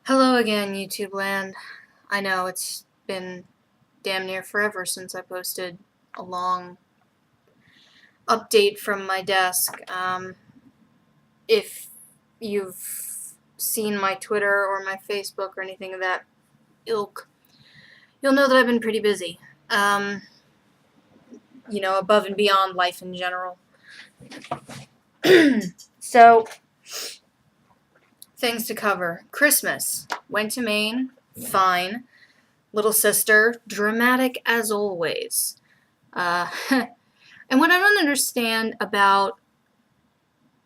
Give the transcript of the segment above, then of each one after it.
Hello again, YouTube land. I know it's been damn near forever since I posted a long update from my desk. If you've seen my Twitter or my Facebook or anything of that ilk, you'll know that I've been pretty busy. Above and beyond life in general. So, things to cover. Christmas. Went to Maine. Fine. Little sister. Dramatic as always. Uh, and what I don't understand about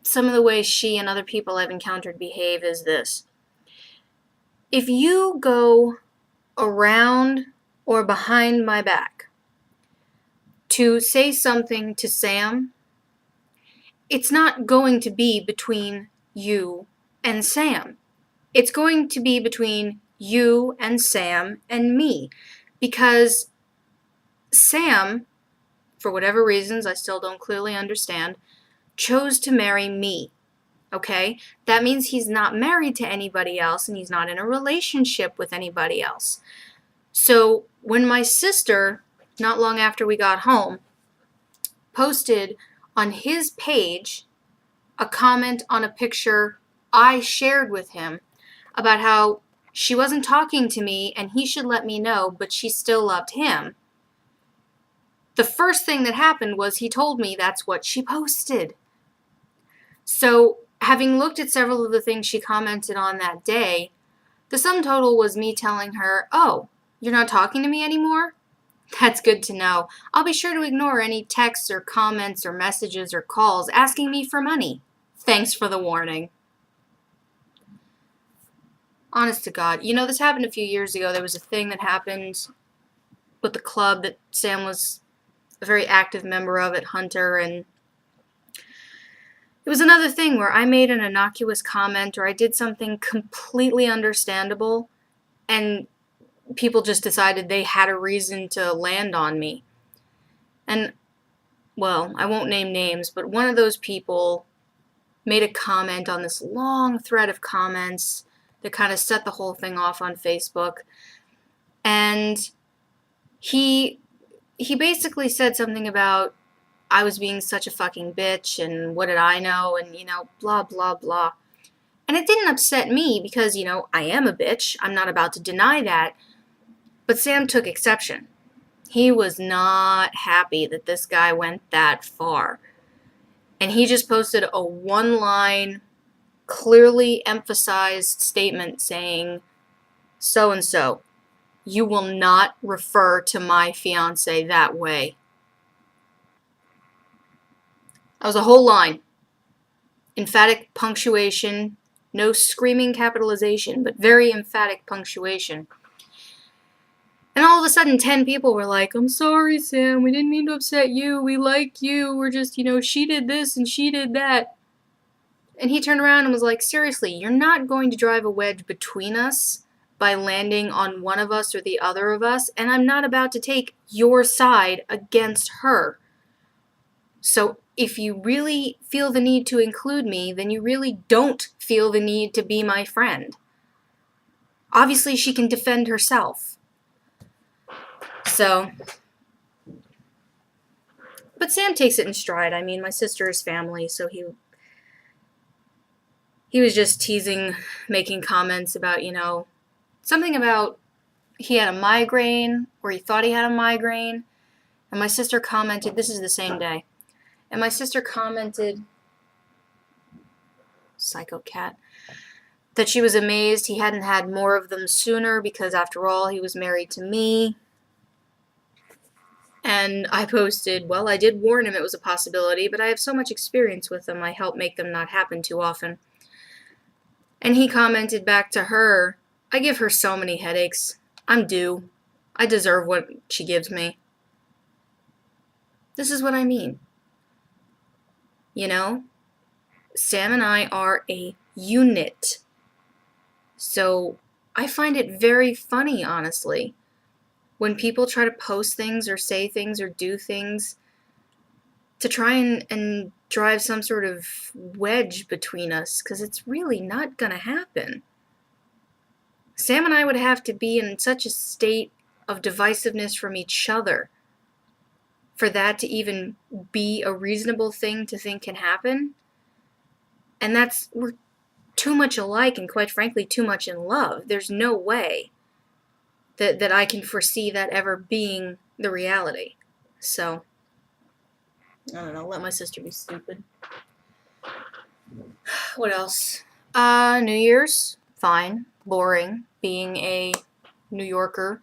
some of the ways she and other people I've encountered behave is this. If you go around or behind my back to say something to Sam, it's not going to be between you and Sam. It's going to be between you and Sam and me. Because Sam, for whatever reasons I still don't clearly understand, chose to marry me. Okay? That means he's not married to anybody else and he's not in a relationship with anybody else. So when my sister, not long after we got home, posted on his page a comment on a picture I shared with him about how she wasn't talking to me and he should let me know, but she still loved him, the first thing that happened was he told me that's what she posted. So, having looked at several of the things she commented on that day, the sum total was me telling her, "Oh, you're not talking to me anymore? That's good to know. I'll be sure to ignore any texts or comments or messages or calls asking me for money. Thanks for the warning." Honest to God. This happened a few years ago. There was a thing that happened with the club that Sam was a very active member of at Hunter, and it was another thing where I made an innocuous comment or I did something completely understandable, and people just decided they had a reason to land on me. And, well, I won't name names, but one of those people made a comment on this long thread of comments that kind of set the whole thing off on Facebook. And he basically said something about I was being such a fucking bitch and what did I know and, blah, blah, blah. And it didn't upset me because, I am a bitch. I'm not about to deny that. But Sam took exception. He was not happy that this guy went that far. And he just posted a one-line, clearly emphasized statement saying, "So-and-so, you will not refer to my fiance that way." That was a whole line. Emphatic punctuation, no screaming capitalization, but very emphatic punctuation. And all of a sudden 10 people were like, "I'm sorry, Sam, we didn't mean to upset you, we like you, we're just, she did this and she did that." And he turned around and was like, "Seriously, you're not going to drive a wedge between us by landing on one of us or the other of us, and I'm not about to take your side against her. So if you really feel the need to include me, then you really don't feel the need to be my friend. Obviously, she can defend herself." So, but Sam takes it in stride. I mean, my sister is family, so he was just teasing, making comments about, something about he had a migraine, or he thought he had a migraine, and my sister commented, this is the same day, and my sister commented, psycho cat, that she was amazed he hadn't had more of them sooner because, after all, he was married to me. And I posted, well, I did warn him it was a possibility, but I have so much experience with them, I help make them not happen too often. And he commented back to her, "I give her so many headaches. I'm due. I deserve what she gives me." This is what I mean. Sam and I are a unit. So I find it very funny, honestly, when people try to post things or say things or do things to try and drive some sort of wedge between us, because it's really not going to happen. Sam and I would have to be in such a state of divisiveness from each other for that to even be a reasonable thing to think can happen. And we're too much alike and, quite frankly, too much in love. There's no way that I can foresee that ever being the reality. So, I don't know, let my sister be stupid. What else? New Year's, fine, boring. Being a New Yorker,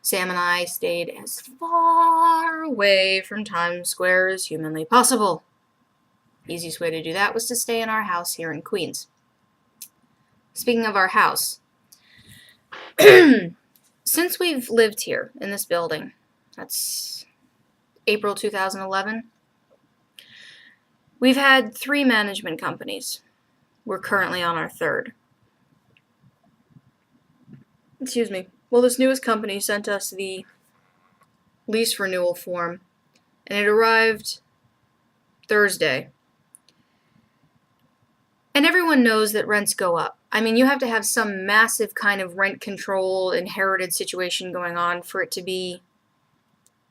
Sam and I stayed as far away from Times Square as humanly possible. Easiest way to do that was to stay in our house here in Queens. Speaking of our house, since we've lived here in this building, that's April 2011, we've had 3 management companies. We're currently on our 3rd. Excuse me. Well, this newest company sent us the lease renewal form, and it arrived Thursday. And everyone knows that rents go up. I mean, you have to have some massive kind of rent control, inherited situation going on for it to be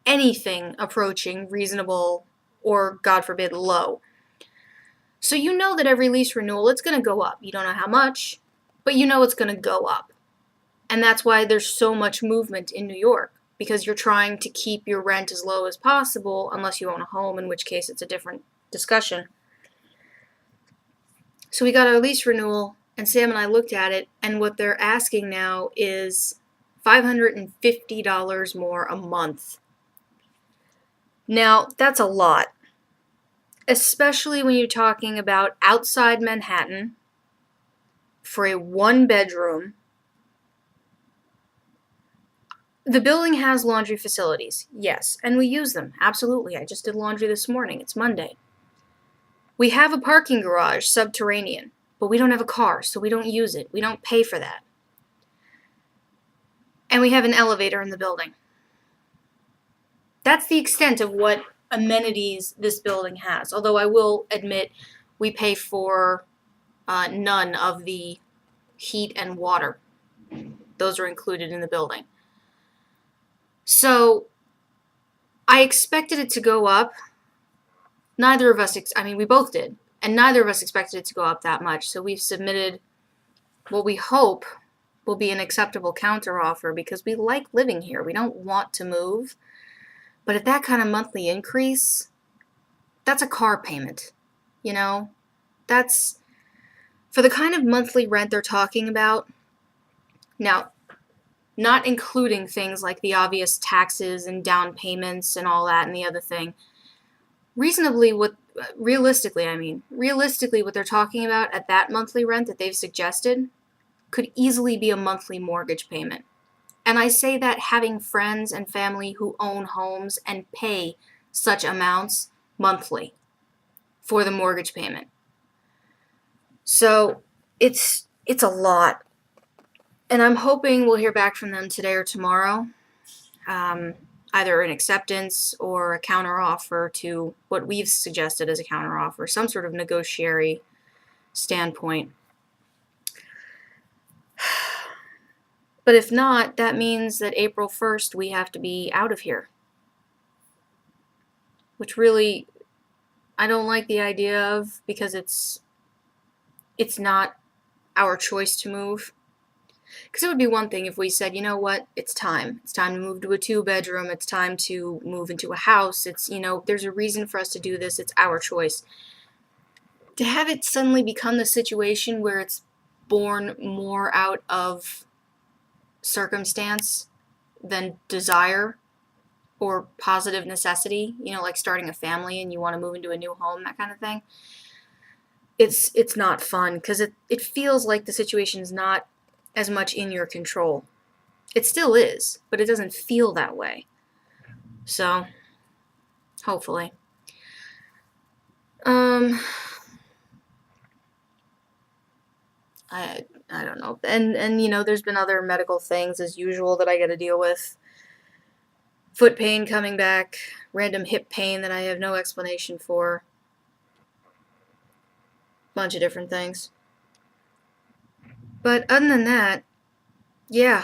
anything approaching reasonable or, God forbid, low. So you know that every lease renewal, it's going to go up. You don't know how much, but you know it's going to go up. And that's why there's so much movement in New York, because you're trying to keep your rent as low as possible, unless you own a home, in which case it's a different discussion. So we got our lease renewal, and Sam and I looked at it, and what they're asking now is $550 more a month. Now, that's a lot, especially when you're talking about outside Manhattan for a 1-bedroom. The building has laundry facilities, yes, and we use them, absolutely. I just did laundry this morning. It's Monday. We have a parking garage, subterranean, but we don't have a car, so we don't use it. We don't pay for that. And we have an elevator in the building. That's the extent of what amenities this building has, although I will admit we pay for none of the heat and water. Those are included in the building. So I expected it to go up. Neither of us, we both did, and neither of us expected it to go up that much. So we've submitted what we hope will be an acceptable counteroffer, because we like living here. We don't want to move. But at that kind of monthly increase, that's a car payment, you know? That's, for the kind of monthly rent they're talking about, now, not including things like the obvious taxes and down payments and all that and the other thing. Realistically, what they're talking about at that monthly rent that they've suggested could easily be a monthly mortgage payment. And I say that having friends and family who own homes and pay such amounts monthly for the mortgage payment. So it's a lot. And I'm hoping we'll hear back from them today or tomorrow. Either an acceptance or a counteroffer to what we've suggested as a counteroffer, some sort of negotiatory standpoint. But if not, that means that April 1st we have to be out of here. Which really, I don't like the idea of, because it's not our choice to move. Because it would be one thing if we said, you know what, it's time. It's time to move to a 2-bedroom. It's time to move into a house. It's, there's a reason for us to do this. It's our choice. To have it suddenly become the situation where it's born more out of circumstance than desire or positive necessity, like starting a family and you want to move into a new home, that kind of thing. It's not fun, because it feels like the situation is not as much in your control. It still is, but it doesn't feel that way. So, hopefully. I don't know. And there's been other medical things as usual that I got to deal with. Foot pain coming back, random hip pain that I have no explanation for. Bunch of different things. But other than that, Yeah,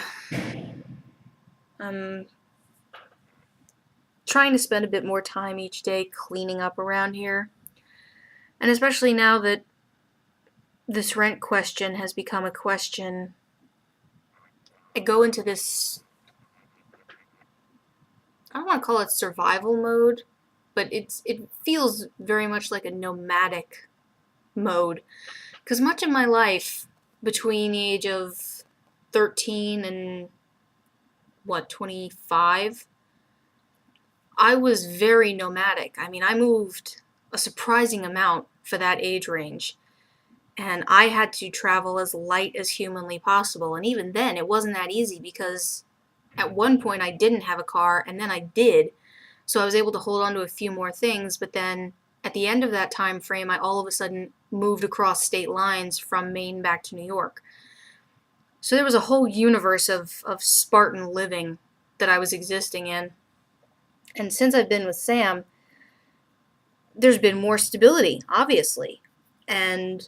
I'm trying to spend a bit more time each day cleaning up around here. And especially now that this rent question has become a question, I go into this, I don't want to call it survival mode, but it feels very much like a nomadic mode. Because much of my life, between the age of 13 and 25, I was very nomadic. I mean, I moved a surprising amount for that age range. And I had to travel as light as humanly possible. And even then, it wasn't that easy because at one point I didn't have a car and then I did. So I was able to hold on to a few more things. But then at the end of that time frame, I all of a sudden moved across state lines from Maine back to New York. So there was a whole universe of Spartan living that I was existing in. And since I've been with Sam, there's been more stability, obviously. And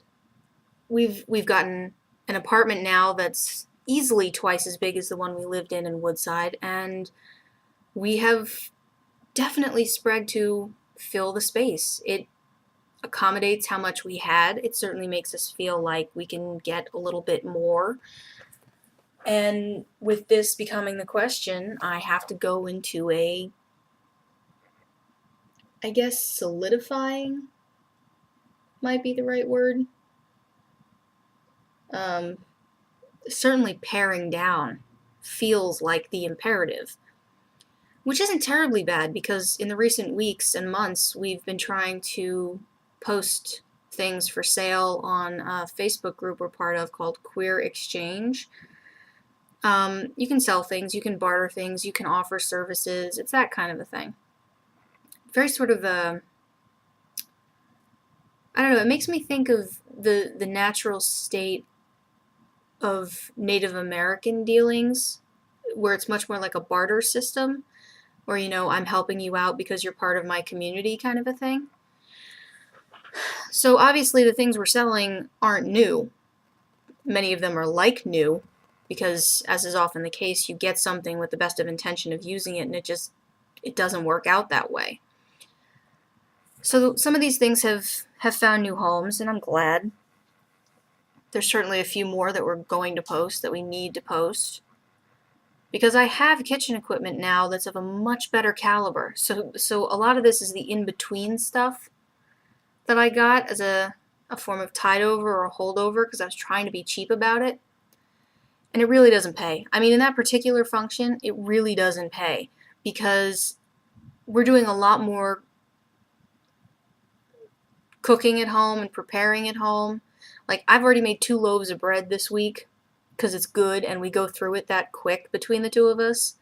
we've gotten an apartment now that's easily twice as big as the one we lived in Woodside, and we have definitely spread to fill the space. It accommodates how much we had. It certainly makes us feel like we can get a little bit more. And with this becoming the question, I have to go into a, I guess, solidifying might be the right word. Um, Certainly paring down feels like the imperative, which isn't terribly bad because in the recent weeks and months we've been trying to post things for sale on a Facebook group we're part of called Queer Exchange. You can sell things, you can barter things, you can offer services. It's that kind of a thing. Very sort of I don't know. It makes me think of the natural state of Native American dealings, where it's much more like a barter system, where I'm helping you out because you're part of my community, kind of a thing. So obviously the things we're selling aren't new. Many of them are like new, because as is often the case, you get something with the best of intention of using it, and it doesn't work out that way. So some of these things have found new homes, and I'm glad. There's certainly a few more that we're going to post, that we need to post, because I have kitchen equipment now that's of a much better caliber. So a lot of this is the in-between stuff that I got as a form of tide over or holdover because I was trying to be cheap about it. And it really doesn't pay. I mean, in that particular function, it really doesn't pay because we're doing a lot more cooking at home and preparing at home. Like, I've already made 2 loaves of bread this week because it's good and we go through it that quick between the two of us.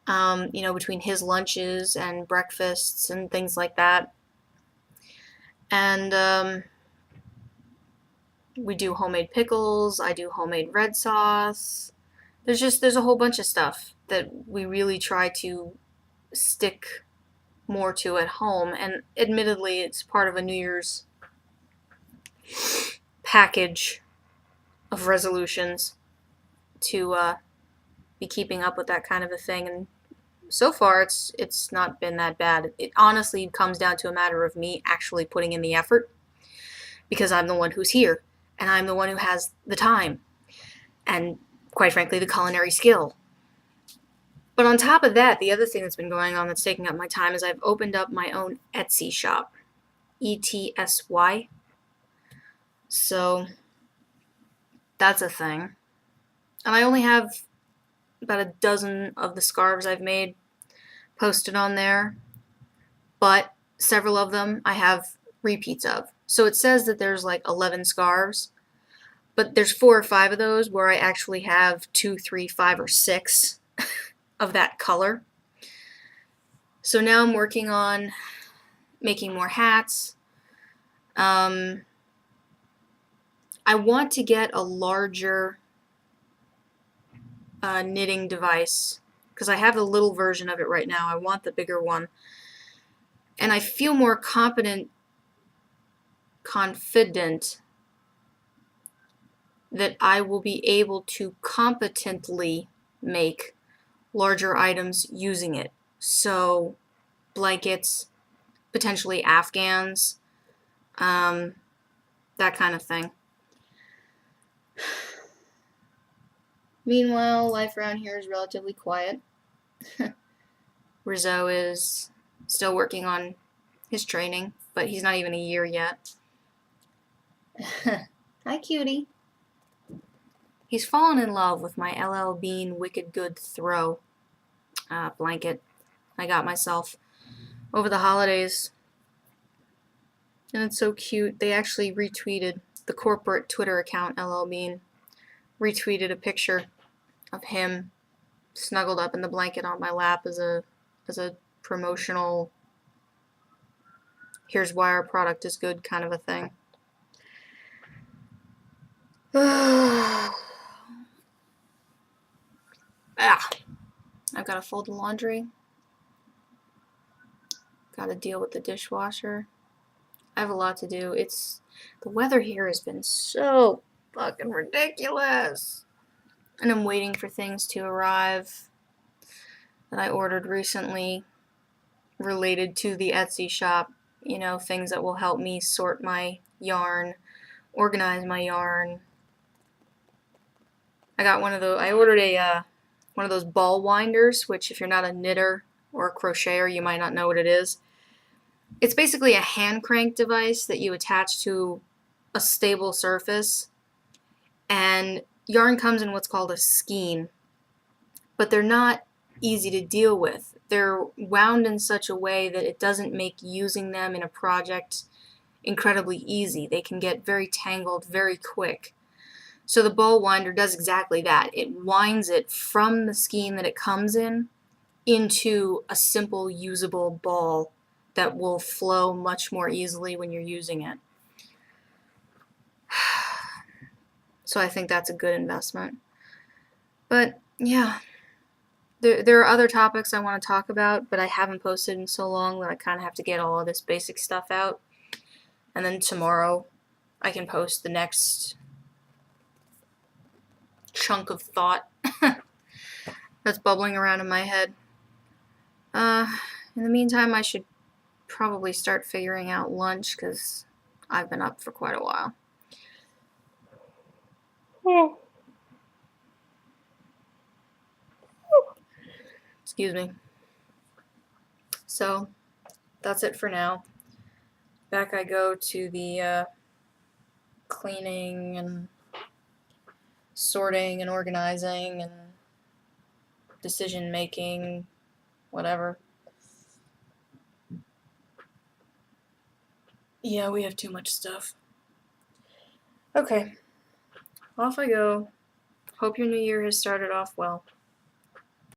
Between his lunches and breakfasts and things like that. And we do homemade pickles. I do homemade red sauce. There's a whole bunch of stuff that we really try to stick more to at home. And admittedly, it's part of a New Year's package of resolutions to be keeping up with that kind of a thing. And so far, it's not been that bad. It honestly comes down to a matter of me actually putting in the effort because I'm the one who's here and I'm the one who has the time and, quite frankly, the culinary skill. But on top of that, the other thing that's been going on that's taking up my time is I've opened up my own Etsy shop. ETSY. So that's a thing. And I only have about a dozen of the scarves I've made posted on there, but several of them I have repeats of. So it says that there's like 11 scarves, but there's 4 or 5 of those where I actually have 2, 3, 5, or 6 of that color. So now I'm working on making more hats. I want to get a larger knitting device because I have the little version of it right now. I want the bigger one. And I feel more confident that I will be able to competently make larger items using it. So blankets, potentially Afghans, that kind of thing. Meanwhile, life around here is relatively quiet. Rizzo is still working on his training, but he's not even a year yet. Hi, cutie. He's fallen in love with my LL Bean Wicked Good Throw blanket I got myself over the holidays. And it's so cute. They actually retweeted, the corporate Twitter account, LL Bean, retweeted a picture of him snuggled up in the blanket on my lap as a promotional, here's why our product is good kind of a thing. I've got to fold the laundry. Got to deal with the dishwasher. I have a lot to do. The weather here has been so fucking ridiculous. And I'm waiting for things to arrive that I ordered recently related to the Etsy shop. You know, things that will help me sort my yarn, organize my yarn. I ordered one of those ball winders, which if you're not a knitter or a crocheter, you might not know what it is. It's basically a hand crank device that you attach to a stable surface, and yarn comes in what's called a skein, but they're not easy to deal with. They're wound in such a way that it doesn't make using them in a project incredibly easy. They can get very tangled very quick. So the ball winder does exactly that. It winds it from the skein that it comes in into a simple usable ball that will flow much more easily when you're using it. So I think that's a good investment. But yeah, there are other topics I want to talk about, but I haven't posted in so long that I kind of have to get all of this basic stuff out. And then tomorrow I can post the next chunk of thought that's bubbling around in my head. In the meantime, I should probably start figuring out lunch because I've been up for quite a while. Excuse me. So that's it for now. Back I go to the cleaning and sorting and organizing and decision making, whatever. Yeah, we have too much stuff. Okay, off I go. Hope your new year has started off well.